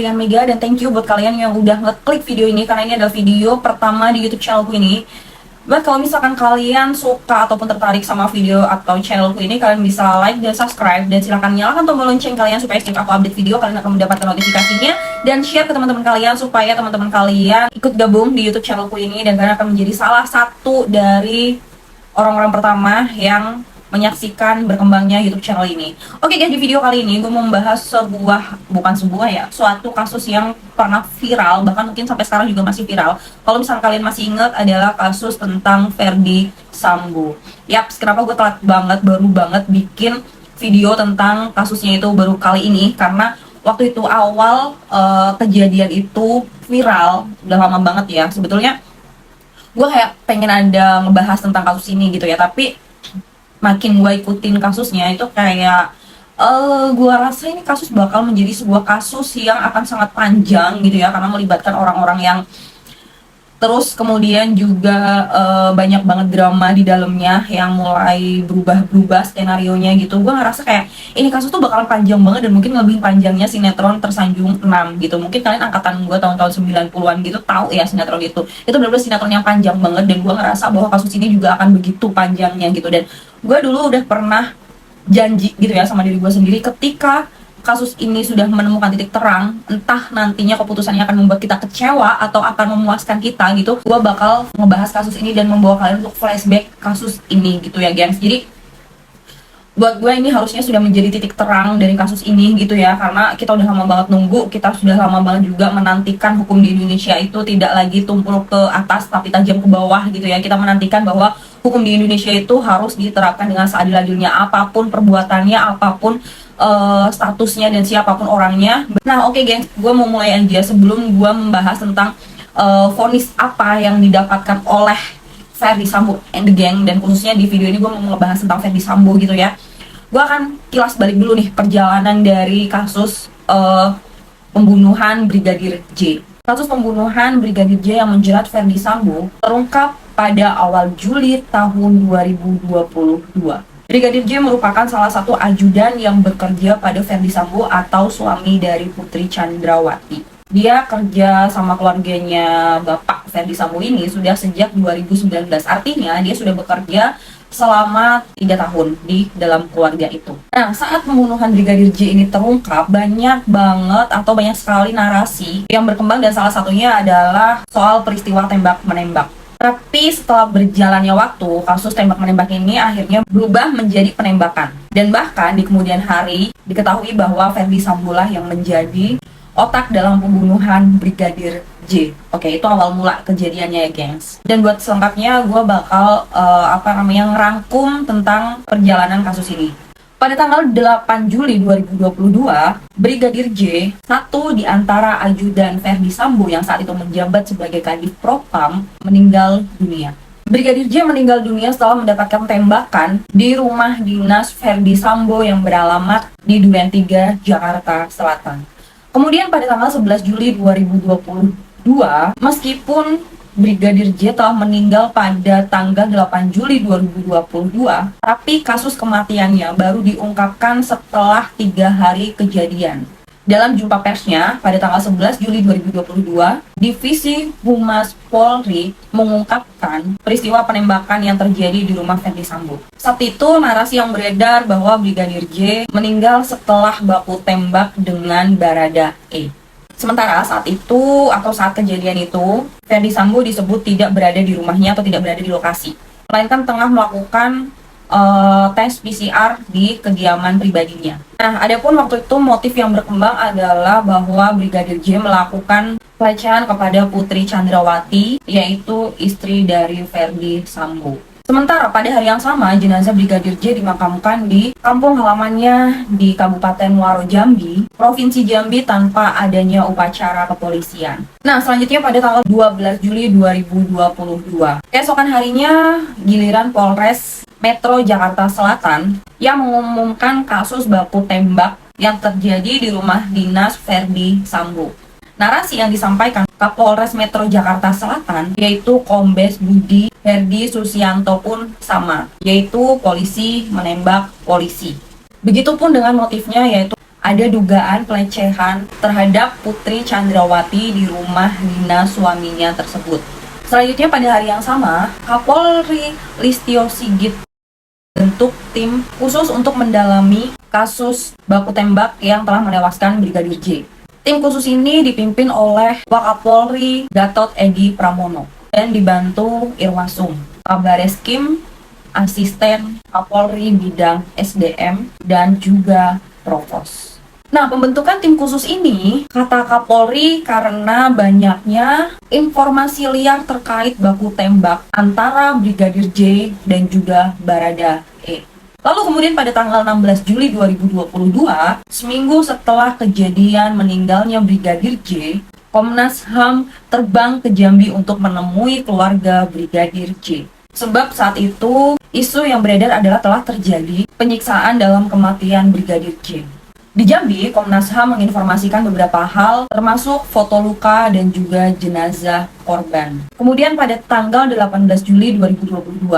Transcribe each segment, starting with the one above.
dengan Mega, dan thank you buat kalian yang udah ngeklik video ini karena ini adalah video pertama di YouTube channelku ini. Buat kalau misalkan kalian suka ataupun tertarik sama video atau channelku ini, kalian bisa like dan subscribe, dan silahkan nyalakan tombol lonceng kalian supaya setiap aku update video kalian akan mendapatkan notifikasinya, dan share ke teman-teman kalian supaya teman-teman kalian ikut gabung di YouTube channelku ini dan kalian akan menjadi salah satu dari orang-orang pertama yang menyaksikan berkembangnya YouTube channel ini. Oke guys, di video kali ini gue mau membahas suatu kasus yang pernah viral, bahkan mungkin sampai sekarang juga masih viral. Kalau misalnya kalian masih ingat, adalah kasus tentang Ferdy Sambo. Yaps, kenapa gue baru banget bikin video tentang kasusnya itu baru kali ini, karena waktu itu awal kejadian itu viral, udah lama banget ya. Sebetulnya gue kayak pengen ada ngebahas tentang kasus ini gitu ya, tapi makin gue ikutin kasusnya itu kayak gue rasa ini kasus bakal menjadi sebuah kasus yang akan sangat panjang gitu ya, karena melibatkan orang-orang yang terus kemudian juga banyak banget drama di dalamnya yang mulai berubah-berubah skenarionya gitu. Gue ngerasa kayak ini kasus tuh bakalan panjang banget, dan mungkin lebih panjangnya sinetron Tersanjung 6 gitu. Mungkin kalian angkatan gue tahun-tahun 90-an gitu tahu ya sinetron itu benar-benar sinetron yang panjang banget, dan gue ngerasa bahwa kasus ini juga akan begitu panjangnya gitu. Dan gue dulu udah pernah janji gitu ya sama diri gue sendiri, ketika kasus ini sudah menemukan titik terang, entah nantinya keputusannya akan membuat kita kecewa atau akan memuaskan kita gitu, gue bakal ngebahas kasus ini dan membawa kalian untuk flashback kasus ini gitu ya gengs. Jadi buat gue ini harusnya sudah menjadi titik terang dari kasus ini gitu ya, karena kita udah lama banget nunggu, kita sudah lama banget juga menantikan hukum di Indonesia itu tidak lagi tumpul ke atas tapi tajam ke bawah gitu ya. Kita menantikan bahwa hukum di Indonesia itu harus diterapkan dengan seadil-adilnya, apapun perbuatannya, apapun statusnya, dan siapapun orangnya. Nah oke gengs, gue mau mulai aja sebelum gue membahas tentang vonis apa yang didapatkan oleh Ferdy Sambo and the gang, dan khususnya di video ini gue mau ngebahas tentang Ferdy Sambo gitu ya. Gue akan kilas balik dulu nih perjalanan dari kasus pembunuhan Brigadir J. Kasus pembunuhan Brigadir J yang menjerat Ferdy Sambo terungkap pada awal Juli tahun 2022. Brigadir J merupakan salah satu ajudan yang bekerja pada Ferdy Sambo atau suami dari Putri Chandrawati. Dia kerja sama keluarganya Bapak Ferdy Sambo ini sudah sejak 2019. Artinya dia sudah bekerja selama 3 tahun di dalam keluarga itu. Nah, saat pembunuhan Brigadir J ini terungkap, banyak sekali narasi yang berkembang, dan salah satunya adalah soal peristiwa tembak-menembak. Tapi setelah berjalannya waktu, kasus tembak-menembak ini akhirnya berubah menjadi penembakan. Dan bahkan di kemudian hari diketahui bahwa Ferdy Sambo lah yang menjadi otak dalam pembunuhan Brigadir J. Oke, itu awal mula kejadiannya ya gengs. Dan buat selengkapnya gue bakal ngerangkum tentang perjalanan kasus ini. Pada tanggal 8 Juli 2022, Brigadir J, satu di antara ajudan Ferdy Sambo yang saat itu menjabat sebagai Kadif Propam, meninggal dunia. Brigadir J meninggal dunia setelah mendapatkan tembakan di rumah dinas Ferdy Sambo yang beralamat di Duren 3, Jakarta Selatan. Kemudian pada tanggal 11 Juli 2022, meskipun Brigadir J telah meninggal pada tanggal 8 Juli 2022, tapi kasus kematiannya baru diungkapkan setelah 3 hari kejadian. Dalam jumpa persnya pada tanggal 11 Juli 2022, Divisi Humas Polri mengungkapkan peristiwa penembakan yang terjadi di rumah Ferdy Sambo. Saat itu narasi yang beredar bahwa Brigadir J meninggal setelah baku tembak dengan Barada E. Sementara saat kejadian itu, Ferdy Sambo disebut tidak berada di rumahnya atau tidak berada di lokasi, melainkan tengah melakukan tes PCR di kediaman pribadinya. Nah, adapun waktu itu motif yang berkembang adalah bahwa Brigadir J melakukan pelecehan kepada Putri Chandrawati, yaitu istri dari Ferdy Sambo. Sementara pada hari yang sama, jenazah Brigadir J dimakamkan di kampung halamannya di Kabupaten Muaro Jambi, Provinsi Jambi, tanpa adanya upacara kepolisian. Nah, selanjutnya pada tanggal 12 Juli 2022, keesokan harinya giliran Polres Metro Jakarta Selatan yang mengumumkan kasus baku tembak yang terjadi di rumah dinas Ferdy Sambo. Narasi yang disampaikan Kapolres Metro Jakarta Selatan, yaitu Kombes Budi Herdi Susianto, pun sama, yaitu polisi menembak polisi. Begitupun dengan motifnya, yaitu ada dugaan pelecehan terhadap Putri Chandrawati di rumah dinas suaminya tersebut. Selanjutnya pada hari yang sama, Kapolri Listio Sigit bentuk tim khusus untuk mendalami kasus baku tembak yang telah menewaskan Brigadir J. Tim khusus ini dipimpin oleh Wakapolri Gatot Edi Pramono dan dibantu Irwasum, Kabareskrim, Asisten Kapolri Bidang SDM, dan juga Provos. Nah, pembentukan tim khusus ini, kata Kapolri, karena banyaknya informasi liar terkait baku tembak antara Brigadir J dan juga Barada E. Lalu kemudian pada tanggal 16 Juli 2022, seminggu setelah kejadian meninggalnya Brigadir J, Komnas HAM terbang ke Jambi untuk menemui keluarga Brigadir J. Sebab saat itu, isu yang beredar adalah telah terjadi penyiksaan dalam kematian Brigadir J. Di Jambi, Komnas HAM menginformasikan beberapa hal, termasuk foto luka dan juga jenazah korban. Kemudian pada tanggal 18 Juli 2022,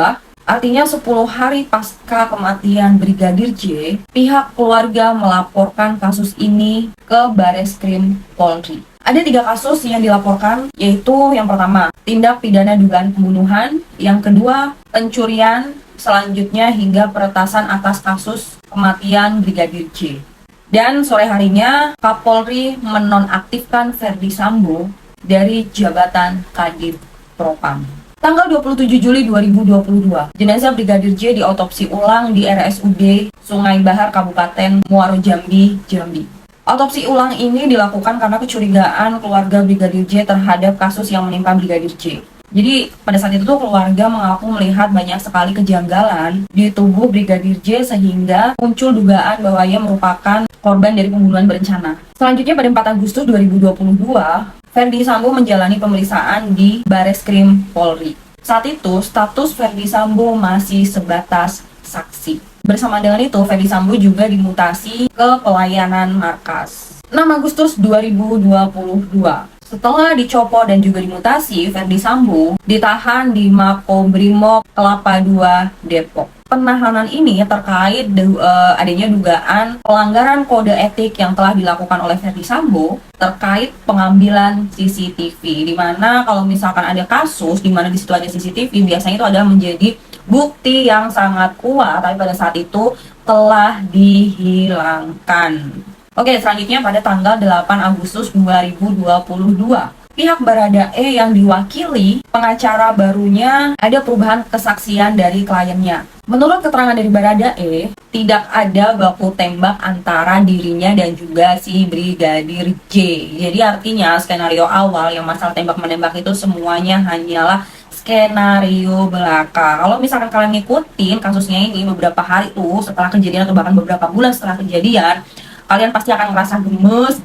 artinya 10 hari pasca kematian Brigadir J, pihak keluarga melaporkan kasus ini ke Bareskrim Polri. Ada 3 kasus yang dilaporkan, yaitu yang pertama, tindak pidana dugaan pembunuhan, yang kedua, pencurian, selanjutnya hingga peretasan atas kasus kematian Brigadir J. Dan sore harinya, Kapolri menonaktifkan Ferdi Sambo dari jabatan Kadif Propam. Tanggal 27 Juli 2022, jenazah Brigadir J diotopsi ulang di RSUD Sungai Bahar Kabupaten Muaro Jambi, Jambi. Otopsi ulang ini dilakukan karena kecurigaan keluarga Brigadir J terhadap kasus yang menimpa Brigadir J. Jadi pada saat itu keluarga mengaku melihat banyak sekali kejanggalan di tubuh Brigadir J sehingga muncul dugaan bahwa ia merupakan korban dari pembunuhan berencana. Selanjutnya pada 4 Agustus 2022, Ferdi Sambo menjalani pemeriksaan di Bareskrim Polri. Saat itu status Ferdi Sambo masih sebatas saksi. Bersama dengan itu, Ferdi Sambo juga dimutasi ke pelayanan markas. 6 Agustus 2022. Setelah dicopot dan juga dimutasi, Ferdi Sambo ditahan di Makobrimob Kelapa II, Depok. Penahanan ini terkait adanya dugaan pelanggaran kode etik yang telah dilakukan oleh Ferdi Sambo terkait pengambilan CCTV. Di mana kalau misalkan ada kasus di mana di situ ada CCTV, biasanya itu adalah menjadi bukti yang sangat kuat, tapi pada saat itu telah dihilangkan. Oke, selanjutnya pada tanggal 8 Agustus 2022, pihak Barada E yang diwakili pengacara barunya ada perubahan kesaksian dari kliennya. Menurut keterangan dari Barada E, tidak ada baku tembak antara dirinya dan juga si Brigadir J. Jadi artinya skenario awal yang masalah tembak-menembak itu semuanya hanyalah skenario belaka. Kalau misalkan kalian ngikutin kasusnya ini beberapa hari tuh setelah kejadian atau bahkan beberapa bulan setelah kejadian, kalian pasti akan merasa gemes,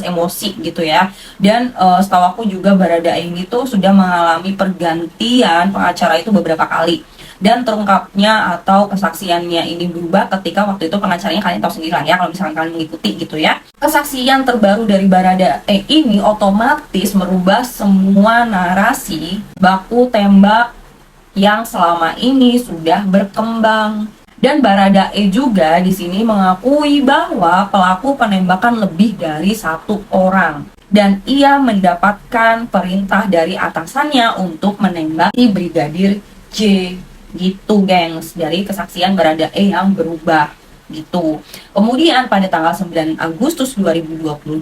emosi gitu ya. Dan setahu aku juga Barada ini tuh sudah mengalami pergantian pengacara itu beberapa kali. Dan terungkapnya atau kesaksiannya ini berubah ketika waktu itu pengacaranya kalian tahu sendiri lah ya, kalau misalkan kalian mengikuti gitu ya. Kesaksian terbaru dari Barada E ini otomatis merubah semua narasi baku tembak yang selama ini sudah berkembang. Dan Barada E juga di sini mengakui bahwa pelaku penembakan lebih dari 1 orang. Dan ia mendapatkan perintah dari atasannya untuk menembaki Brigadir J. Gitu gengs, dari kesaksian Barada E yang berubah gitu. Kemudian pada tanggal 9 Agustus 2022,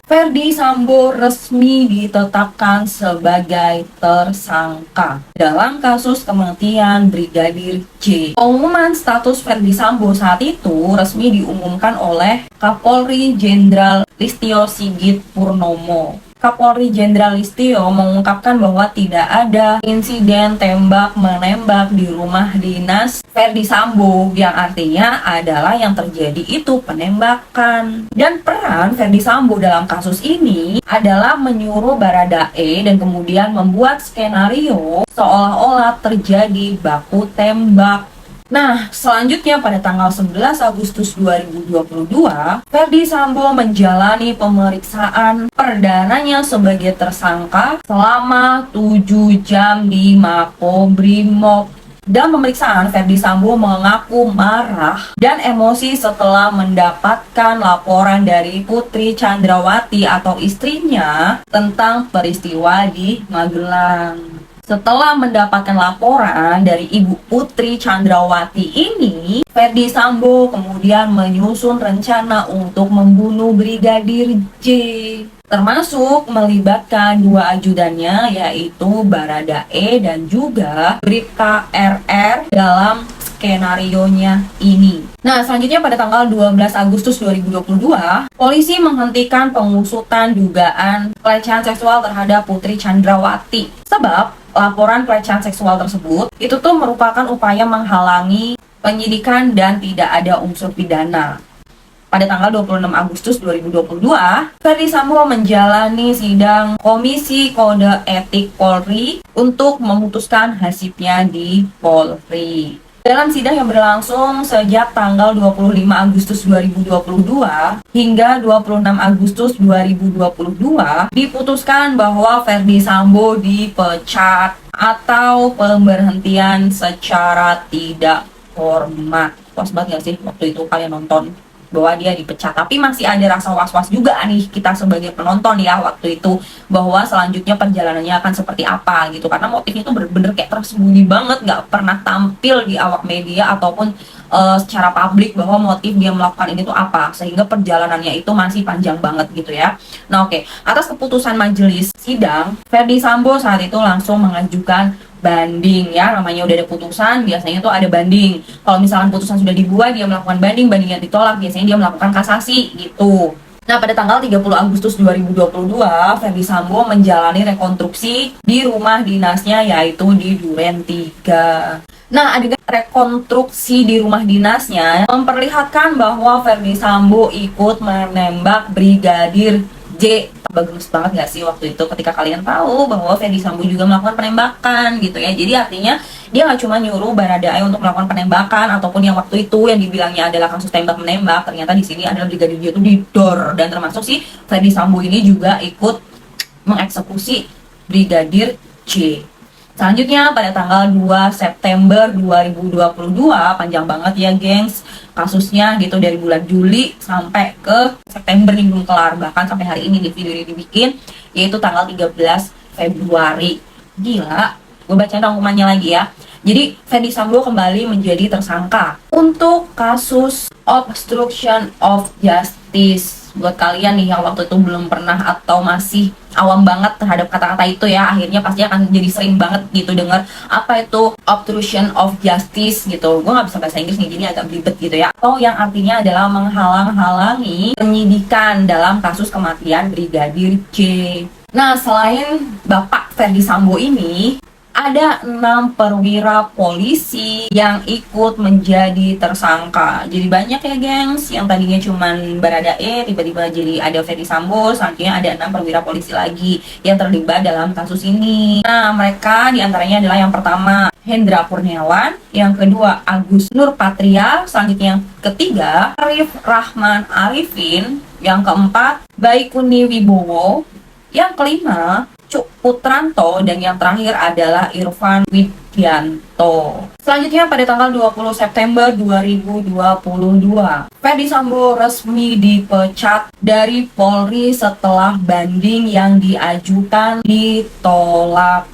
Ferdi Sambo resmi ditetapkan sebagai tersangka dalam kasus kematian Brigadir J. Pengumuman status Ferdi Sambo saat itu resmi diumumkan oleh Kapolri Jenderal Listio Sigit Purnomo. Kapolri Jenderal Listio mengungkapkan bahwa tidak ada insiden tembak-menembak di rumah dinas Ferdi Sambo, yang artinya adalah yang terjadi itu penembakan. Dan peran Ferdi Sambo dalam kasus ini adalah menyuruh Barada E dan kemudian membuat skenario seolah-olah terjadi baku tembak. Nah, selanjutnya pada tanggal 11 Agustus 2022, Ferdi Sambo menjalani pemeriksaan perdananya sebagai tersangka selama 7 jam di Makobrimob. Dalam pemeriksaan, Ferdy Sambo mengaku marah dan emosi setelah mendapatkan laporan dari Putri Chandrawati atau istrinya tentang peristiwa di Magelang. Setelah mendapatkan laporan dari Ibu Putri Chandrawati ini, Ferdy Sambo kemudian menyusun rencana untuk membunuh Brigadir J, termasuk melibatkan dua ajudannya yaitu Baradae dan juga Bribka RR dalam skenarionya ini. Nah, selanjutnya pada tanggal 12 Agustus 2022, polisi menghentikan pengusutan dugaan pelecehan seksual terhadap Putri Chandrawati. Sebab laporan pelecehan seksual tersebut itu tuh merupakan upaya menghalangi penyidikan dan tidak ada unsur pidana. Pada tanggal 26 Agustus 2022, Ferdy Sambo menjalani sidang Komisi Kode Etik Polri untuk memutuskan hasilnya di Polri. Dalam sidang yang berlangsung sejak tanggal 25 Agustus 2022 hingga 26 Agustus 2022, diputuskan bahwa Ferdy Sambo dipecat atau pemberhentian secara tidak hormat. Puas banget gak sih waktu itu kalian nonton bahwa dia dipecat, tapi masih ada rasa was-was juga nih kita sebagai penonton ya waktu itu, bahwa selanjutnya perjalanannya akan seperti apa gitu, karena motifnya itu bener-bener kayak tersembunyi banget, nggak pernah tampil di awak media ataupun secara publik bahwa motif dia melakukan ini tuh apa, sehingga perjalanannya itu masih panjang banget gitu ya. Nah oke, atas keputusan majelis sidang, Ferdy Sambo saat itu langsung mengajukan banding ya, namanya udah ada putusan biasanya tuh ada banding. Kalau misalkan putusan sudah dibuat, dia melakukan banding, bandingnya ditolak, biasanya dia melakukan kasasi gitu. Nah, pada tanggal 30 Agustus 2022, Ferdy Sambo menjalani rekonstruksi di rumah dinasnya yaitu di Duren 3. Nah, adegan rekonstruksi di rumah dinasnya memperlihatkan bahwa Ferdy Sambo ikut menembak Brigadir J. Bagus banget gak sih waktu itu ketika kalian tahu bahwa Ferdy Sambo juga melakukan penembakan gitu ya. Jadi artinya dia gak cuma nyuruh Baradae untuk melakukan penembakan ataupun yang waktu itu yang dibilangnya adalah kasus tembak menembak, ternyata di sini adalah Brigadir J itu didor, dan termasuk si Ferdy Sambo ini juga ikut mengeksekusi Brigadir J. Selanjutnya pada tanggal 2 September 2022, panjang banget ya gengs kasusnya gitu, dari bulan Juli sampai ke September nih belum kelar, bahkan sampai hari ini di video ini dibikin, yaitu tanggal 13 Februari. Gila, gue bacain rangkumannya lagi ya. Jadi Ferdy Sambo kembali menjadi tersangka untuk kasus obstruction of justice. Buat kalian nih yang waktu itu belum pernah atau masih awam banget terhadap kata-kata itu ya, akhirnya pasti akan jadi sering banget gitu dengar apa itu obstruction of justice gitu. Gue nggak bisa bahasa Inggris nih, jadi agak belibet gitu ya. Atau yang artinya adalah menghalang-halangi penyidikan dalam kasus kematian Brigadir J. Nah, selain Bapak Ferdy Sambo ini, ada 6 perwira polisi yang ikut menjadi tersangka. Jadi banyak ya gengs, yang tadinya cuman Baradae tiba-tiba jadi ada Ferdy Sambo, selanjutnya ada 6 perwira polisi lagi yang terlibat dalam kasus ini. Nah, mereka diantaranya adalah yang pertama Hendra Kurniawan, yang kedua Agus Nurpatria, selanjutnya yang ketiga Arif Rahman Arifin, yang keempat Baikuni Wibowo, yang kelima Cuk Putranto, dan yang terakhir adalah Irfan Widianto. Selanjutnya pada tanggal 20 September 2022, Ferdy Sambo resmi dipecat dari Polri setelah banding yang diajukan ditolak.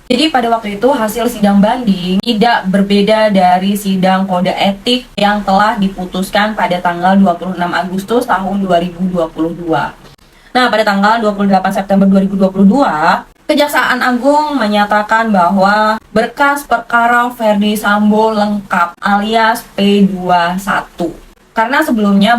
Jadi pada waktu itu hasil sidang banding tidak berbeda dari sidang kode etik yang telah diputuskan pada tanggal 26 Agustus tahun 2022. Nah, pada tanggal 28 September 2022, Kejaksaan Agung menyatakan bahwa berkas perkara Ferdy Sambo lengkap alias P21. Karena sebelumnya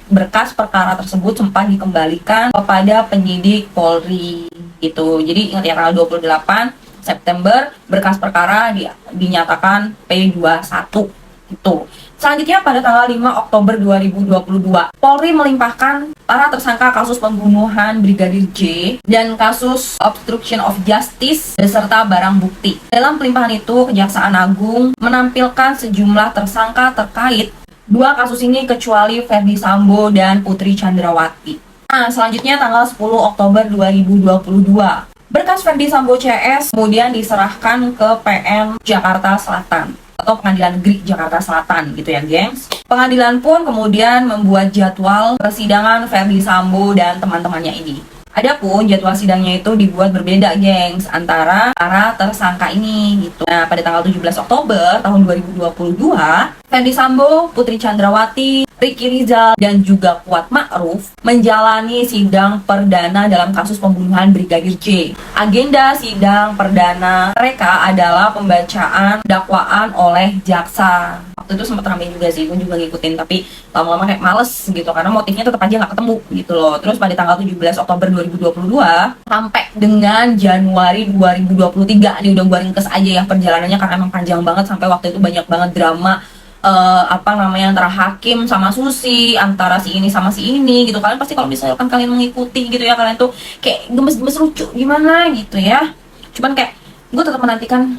berkas perkara tersebut sempat dikembalikan kepada penyidik Polri gitu. Jadi ingat ya, tanggal 28 September berkas perkara dinyatakan P21 itu. Selanjutnya pada tanggal 5 Oktober 2022, Polri melimpahkan para tersangka kasus pembunuhan Brigadir J dan kasus obstruction of justice beserta barang bukti. Dalam pelimpahan itu, Kejaksaan Agung menampilkan sejumlah tersangka terkait 2 kasus ini kecuali Ferdy Sambo dan Putri Chandrawati. Nah, selanjutnya tanggal 10 Oktober 2022, Berkas Ferdi Sambo CS kemudian diserahkan ke PN Jakarta Selatan atau Pengadilan Negeri Jakarta Selatan gitu ya, gengs. Pengadilan pun kemudian membuat jadwal persidangan Ferdi Sambo dan teman-temannya ini. Adapun jadwal sidangnya itu dibuat berbeda, gengs, antara para tersangka ini gitu. Nah, pada tanggal 17 Oktober tahun 2022, Ferdi Sambo, Putri Chandrawati, Ricky Rizal, dan juga Kuat Ma'ruf menjalani sidang perdana dalam kasus pembunuhan Brigadir J. Agenda sidang perdana mereka adalah pembacaan dakwaan oleh jaksa. Waktu itu sempat ramai juga sih, gue juga ngikutin, tapi lama-lama kayak males gitu, karena motifnya tetap aja nggak ketemu gitu loh. Terus pada tanggal 17 Oktober 2022 sampai dengan Januari 2023, ini udah gue ringkes aja ya perjalanannya karena emang panjang banget, sampai waktu itu banyak banget drama antara hakim sama Susi, antara si ini sama si ini gitu. Kalian pasti kalau misalkan kalian mengikuti gitu ya, kalian tuh kayak gemes-gemes lucu gimana gitu ya. Cuman kayak gue tetap menantikan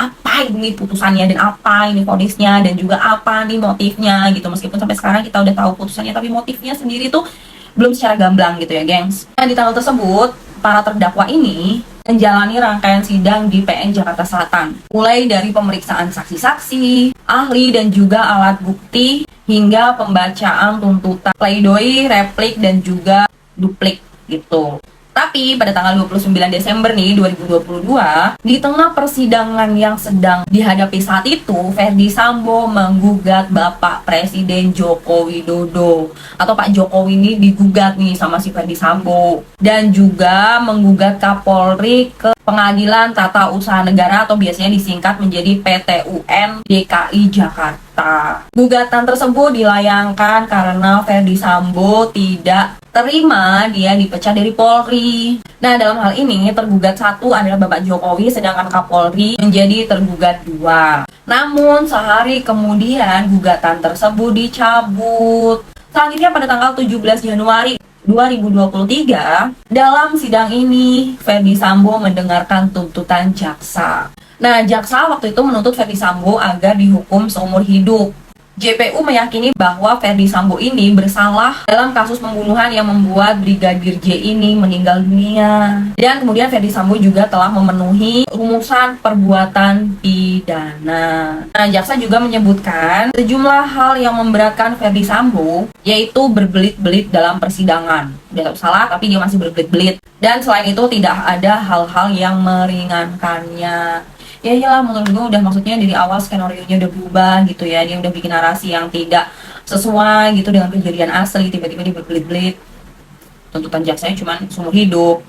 apa ini putusannya dan apa ini vonisnya dan juga apa nih motifnya gitu. Meskipun sampai sekarang kita udah tahu putusannya, tapi motifnya sendiri tuh belum secara gamblang gitu ya, gengs. Nah, di tanggal tersebut para terdakwa ini menjalani rangkaian sidang di PN Jakarta Selatan, mulai dari pemeriksaan saksi-saksi, ahli dan juga alat bukti, hingga pembacaan tuntutan, pledoi, replik dan juga duplik gitu. Tapi pada tanggal 29 Desember nih 2022, di tengah persidangan yang sedang dihadapi saat itu, Ferdi Sambo menggugat Bapak Presiden Joko Widodo, atau Pak Jokowi ini digugat nih sama si Ferdi Sambo, dan juga menggugat Kapolri ke Pengadilan Tata Usaha Negara atau biasanya disingkat menjadi PT-UN DKI Jakarta. Gugatan tersebut dilayangkan karena Ferdi Sambo tidak terima dia dipecat dari Polri. Nah, dalam hal ini tergugat satu adalah Bapak Jokowi, sedangkan Kapolri menjadi tergugat dua. Namun sehari kemudian gugatan tersebut dicabut. Selanjutnya pada tanggal 17 Januari 2023, dalam sidang ini Ferdi Sambo mendengarkan tuntutan jaksa. Nah, jaksa waktu itu menuntut Ferdi Sambo agar dihukum seumur hidup. JPU meyakini bahwa Ferdi Sambo ini bersalah dalam kasus pembunuhan yang membuat Brigadir J ini meninggal dunia. Dan kemudian Ferdi Sambo juga telah memenuhi rumusan perbuatan pidana. Nah, jaksa juga menyebutkan sejumlah hal yang memberatkan Ferdi Sambo, yaitu berbelit-belit dalam persidangan. Dia tak salah, tapi dia masih berbelit-belit. Dan selain itu tidak ada hal-hal yang meringankannya. Ya iyalah, menurut gue udah, maksudnya dari awal skenario-nya udah berubah gitu ya, dia udah bikin narasi yang tidak sesuai gitu dengan kejadian asli, tiba-tiba dia berbelit-belit. Tuntutan jaksanya cuma seumur hidup.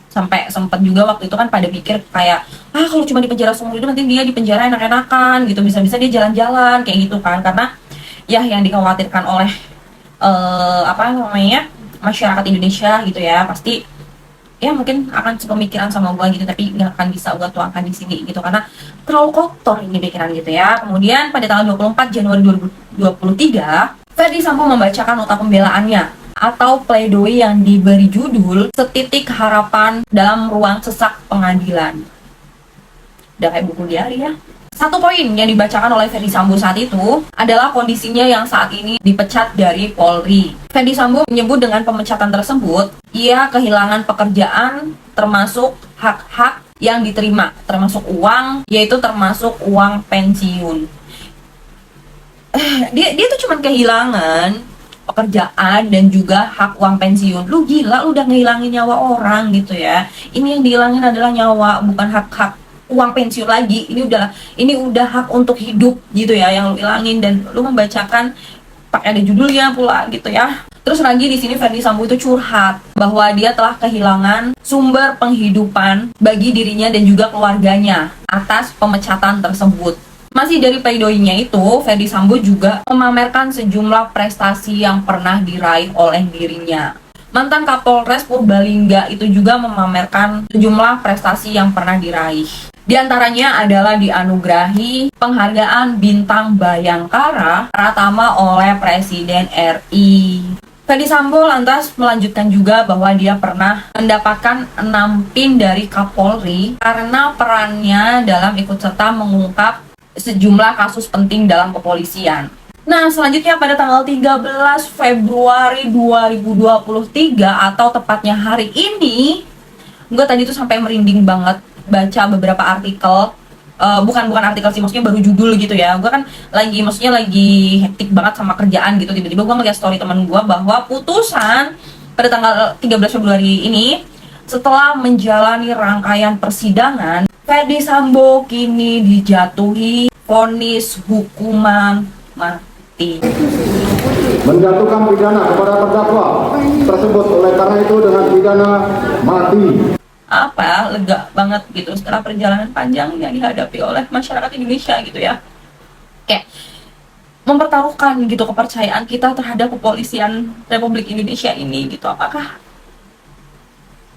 Sampai sempat juga waktu itu kan pada pikir kayak, kalau cuma di penjara seumur hidup nanti dia di penjara enak-enakan gitu, bisa-bisa dia jalan-jalan kayak gitu kan, karena ya yang dikhawatirkan oleh masyarakat Indonesia gitu ya, pasti ya mungkin akan sepemikiran sama gue gitu, tapi nggak akan bisa gue tuangkan di sini gitu karena terlalu kotor ini pikiran gitu ya. Kemudian pada tanggal 24 Januari 2023, Ferdi Sambo membacakan nota pembelaannya atau pledoi yang diberi judul Setitik Harapan dalam Ruang Sesak Pengadilan. Udah kayak buku diari ya. Satu poin yang dibacakan oleh Ferdi Sambo saat itu adalah kondisinya yang saat ini dipecat dari Polri. Ferdi Sambo menyebut dengan pemecatan tersebut, ia kehilangan pekerjaan termasuk hak-hak yang diterima, termasuk uang, yaitu termasuk uang pensiun. Dia tuh cuma kehilangan pekerjaan dan juga hak uang pensiun. Lu gila, lu udah ngehilangin nyawa orang gitu ya. Ini yang dihilangin adalah nyawa, bukan hak-hak uang pensiun lagi. Ini udah hak untuk hidup gitu ya yang lu hilangin, dan lu membacakan pakai ada judulnya pula gitu ya. Terus lagi di sini Ferdi Sambo itu curhat bahwa dia telah kehilangan sumber penghidupan bagi dirinya dan juga keluarganya atas pemecatan tersebut. Masih dari pledoinya itu, Ferdi Sambo juga memamerkan sejumlah prestasi yang pernah diraih oleh dirinya. Mantan Kapolres Purbalingga itu juga memamerkan sejumlah prestasi yang pernah diraih. Di antaranya adalah dianugerahi penghargaan Bintang Bayangkara Pratama oleh Presiden RI. Ferdi Sambo lantas melanjutkan juga bahwa dia pernah mendapatkan 6 pin dari Kapolri karena perannya dalam ikut serta mengungkap sejumlah kasus penting dalam kepolisian. Nah, selanjutnya pada tanggal 13 Februari 2023 atau tepatnya hari ini, Gue tadi tuh sampai merinding banget baca beberapa artikel. Bukan artikel sih, maksudnya baru judul gitu ya. Gue kan lagi hektik banget sama kerjaan gitu. Tiba-tiba gue ngeliat story teman gue bahwa putusan pada tanggal 13 Februari ini, setelah menjalani rangkaian persidangan, Ferdy Sambo kini dijatuhi vonis hukuman mati. Menjatuhkan pidana kepada terdakwa tersebut oleh karena itu dengan pidana mati. Apa lega banget gitu setelah perjalanan panjang yang dihadapi oleh masyarakat Indonesia gitu ya, kayak mempertaruhkan gitu kepercayaan kita terhadap kepolisian Republik Indonesia ini gitu. Apakah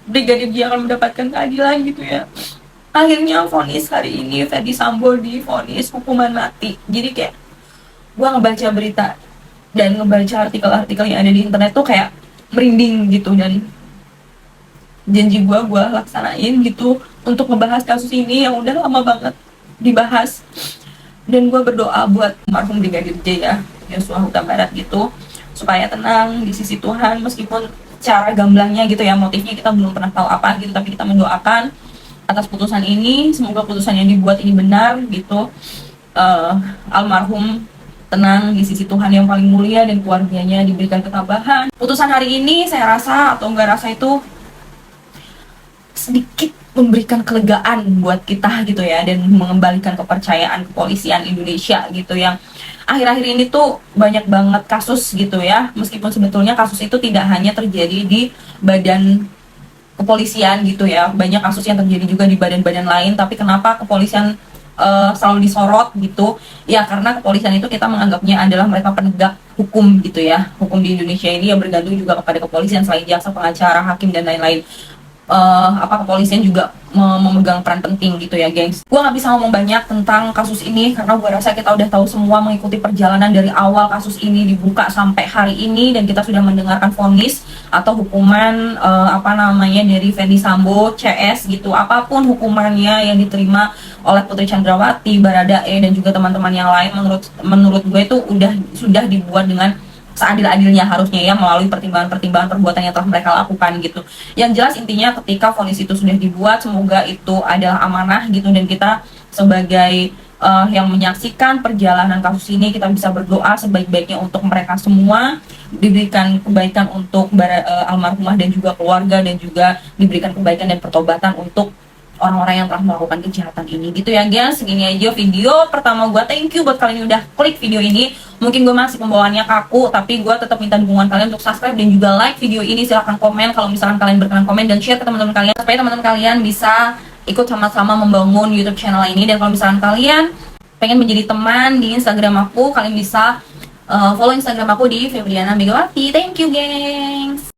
Brigadir J akan mendapatkan keadilan gitu ya? Akhirnya vonis hari ini Ferdy Sambo divonis hukuman mati. Jadi kayak gua ngebaca berita dan ngebaca artikel-artikel yang ada di internet tuh kayak merinding gitu, dan janji gue laksanain gitu untuk ngebahas kasus ini yang udah lama banget dibahas. Dan gue berdoa buat almarhum Brigadir J ya, Yosua Huta Barat gitu, supaya tenang di sisi Tuhan, meskipun cara gamblangnya gitu ya, motifnya kita belum pernah tahu apa gitu, tapi kita mendoakan atas putusan ini, semoga putusan yang dibuat ini benar gitu. Almarhum tenang di sisi Tuhan yang paling mulia dan keluarganya diberikan ketabahan. Putusan hari ini saya rasa atau enggak rasa itu sedikit memberikan kelegaan buat kita gitu ya, dan mengembalikan kepercayaan kepolisian Indonesia gitu, yang akhir-akhir ini tuh banyak banget kasus gitu ya, meskipun sebetulnya kasus itu tidak hanya terjadi di badan kepolisian gitu ya, banyak kasus yang terjadi juga di badan-badan lain, tapi kenapa kepolisian selalu disorot gitu ya? Karena kepolisian itu kita menganggapnya adalah mereka penegak hukum gitu ya, hukum di Indonesia ini yang bergantung juga kepada kepolisian, selain jaksa, pengacara, hakim dan lain-lain. Kepolisian juga memegang peran penting gitu ya gengs. Gue nggak bisa ngomong banyak tentang kasus ini karena gue rasa kita udah tahu semua mengikuti perjalanan dari awal kasus ini dibuka sampai hari ini, dan kita sudah mendengarkan vonis atau hukuman dari Ferdy Sambo CS gitu, apapun hukumannya yang diterima oleh Putri Chandrawati, Baradae dan juga teman-teman yang lain, menurut gue itu sudah dibuat dengan seadil-adilnya harusnya ya, melalui pertimbangan-pertimbangan perbuatan yang telah mereka lakukan gitu. Yang jelas intinya ketika vonis itu sudah dibuat, semoga itu adalah amanah gitu, dan kita sebagai yang menyaksikan perjalanan kasus ini, kita bisa berdoa sebaik-baiknya untuk mereka semua, diberikan kebaikan untuk almarhumah dan juga keluarga, dan juga diberikan kebaikan dan pertobatan untuk orang-orang yang telah melakukan kejahatan ini gitu ya guys. Segini aja video pertama gue. Thank you buat kalian yang udah klik video ini. Mungkin gue masih pembawaannya kaku, tapi gue tetap minta dukungan kalian untuk subscribe dan juga like video ini. Silahkan komen kalau misalkan kalian berkenan, komen dan share ke teman-teman kalian supaya teman-teman kalian bisa ikut sama-sama membangun YouTube channel ini. Dan kalau misalkan kalian pengen menjadi teman di Instagram aku, kalian bisa follow Instagram aku di Febriana Megawati. Thank you gengs.